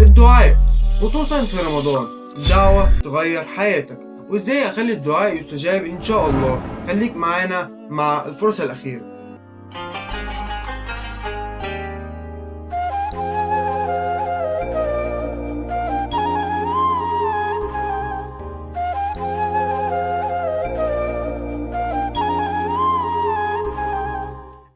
الدعاء خصوصا في رمضان، دعوة تغير حياتك، وازاي اخلي الدعاء يستجاب ان شاء الله. خليك معانا مع الفرصة الأخيرة.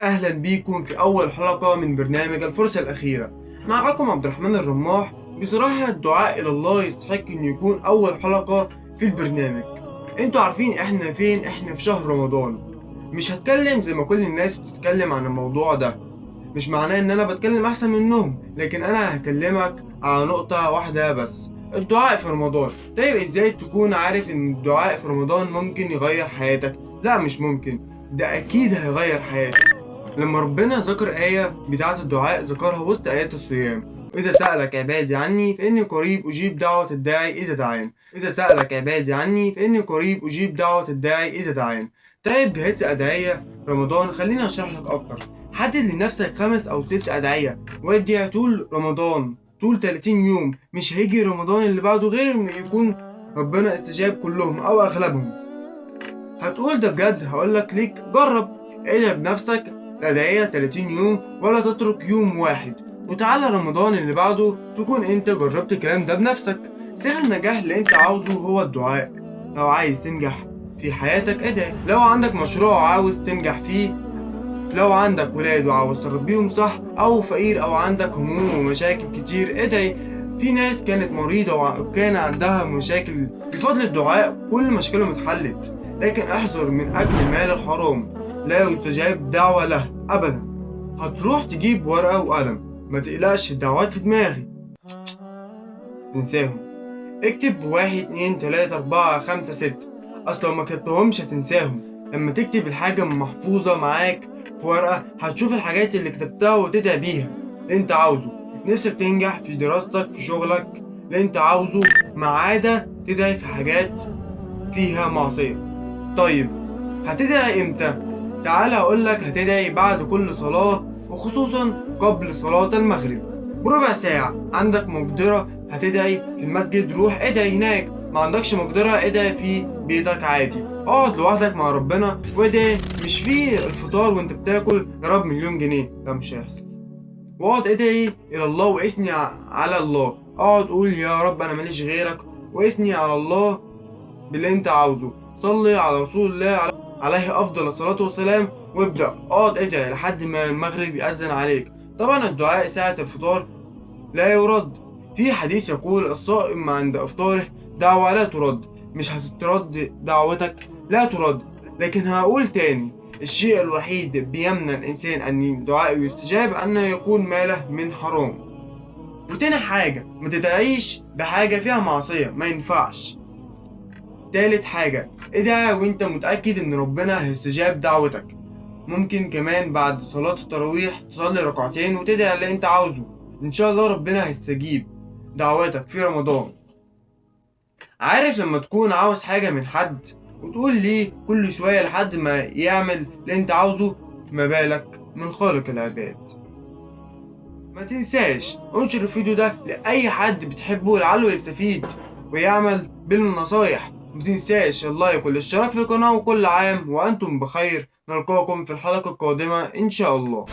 أهلا بيكم في أول حلقة من برنامج الفرصة الأخيرة. معكم عبد الرحمن الرماح. بصراحة الدعاء إلى الله يستحق إنه يكون أول حلقة في البرنامج. انتوا عارفين احنا فين؟ احنا في شهر رمضان. مش هتكلم زي ما كل الناس بتتكلم عن الموضوع ده، مش معناه ان انا بتكلم احسن منهم، لكن انا هكلمك على نقطة واحدة بس: الدعاء في رمضان. طيب ازاي تكون عارف ان الدعاء في رمضان ممكن يغير حياتك؟ لا مش ممكن، ده اكيد هيغير حياتك. لما ربنا ذكر آية بتاعة الدعاء ذكرها وسط آيات الصيام: إذا سألك عبادي عني فإني قريب أجيب دعوة الداعي إذا دعان. إذا سألك عبادي عني فإني قريب أجيب دعوة الداعي إذا دعان. طيب جهاز أدعية رمضان، خليني أشرح لك أكتر. حدد لنفسك 5 أو 6 أدعية وادعي طول رمضان، طول 30 يوم. مش هيجي رمضان اللي بعده غير إن يكون ربنا استجاب كلهم أو أغلبهم. هتقول ده بجد؟ هقولك ليك جرب. ادعي بنفسك الأدعية 30 يوم ولا تترك يوم واحد، وتعالى رمضان اللي بعده تكون انت جربت الكلام ده بنفسك. سر النجاح اللي انت عاوزه هو الدعاء. لو عايز تنجح في حياتك ادعي. لو عندك مشروع وعاوز تنجح فيه، لو عندك ولاد وعاوز تربيهم صح، او فقير او عندك هموم ومشاكل كتير ادعي. في ناس كانت مريضة وكان عندها مشاكل، بفضل الدعاء كل مشاكلهم اتحلت. لكن احذر من اكل المال الحرام، لا يستجاب دعوة له ابدا. هتروح تجيب ورقة وقلم، ما تقلقش الدعوات في دماغي تنساهم. اكتب 1 2 3 4 5 6، اصل لو ما كتبتهمش هتنساهم. لما تكتب الحاجة محفوظة معاك في ورقة هتشوف الحاجات اللي كتبتها وتدعي بيها اللي انت عاوزه. نفسك تنجح في دراستك، في شغلك اللي انت عاوزه، ما عدا تدعي في حاجات فيها معصية. طيب هتدعي امتى؟ تعال اقولك، هتدعي بعد كل صلاة، وخصوصا قبل صلاة المغرب بربع ساعة. عندك مقدرة هتدعي في المسجد روح ادعي هناك، ما عندكش مقدرة ادعي في بيتك عادي. اقعد لوحدك مع ربنا وادعي. مش في الفطار وانت بتاكل يا رب مليون جنيه، لا مش هيحصل. واقعد ادعي الى الله واثني على الله. اقعد قول يا رب انا ماليش غيرك، واثني على الله باللي انت عاوزه. صلي على رسول الله عليه افضل الصلاة والسلام، وابدأ اقعد ادعي لحد ما المغرب يأذن عليك. طبعا الدعاء ساعة الفطار لا يرد. في حديث يقول: الصائم عند افطاره دعوة لا ترد. مش هتترد دعوتك، لا ترد. لكن هقول تاني: الشيء الوحيد بيمنع الانسان ان دعائه يستجاب ان يكون ماله من حرام. وتاني حاجة، ما تدعيش بحاجة فيها معصية، ما ينفعش. تالت حاجة، ادعي وانت متأكد ان ربنا هيستجاب دعوتك. ممكن كمان بعد صلاة التراويح تصلي ركعتين وتدعي اللي انت عاوزه، ان شاء الله ربنا هيستجيب دعوتك في رمضان. عارف لما تكون عاوز حاجة من حد وتقول ليه كل شوية لحد ما يعمل اللي انت عاوزه، ما بالك من خالق العباد؟ ما تنساش انشر الفيديو ده لأي حد بتحبه لعله يستفيد ويعمل بالنصايح. ما تنساش اللايك والاشتراك في القناة، وكل عام وأنتم بخير. نلقاكم في الحلقة القادمة إن شاء الله.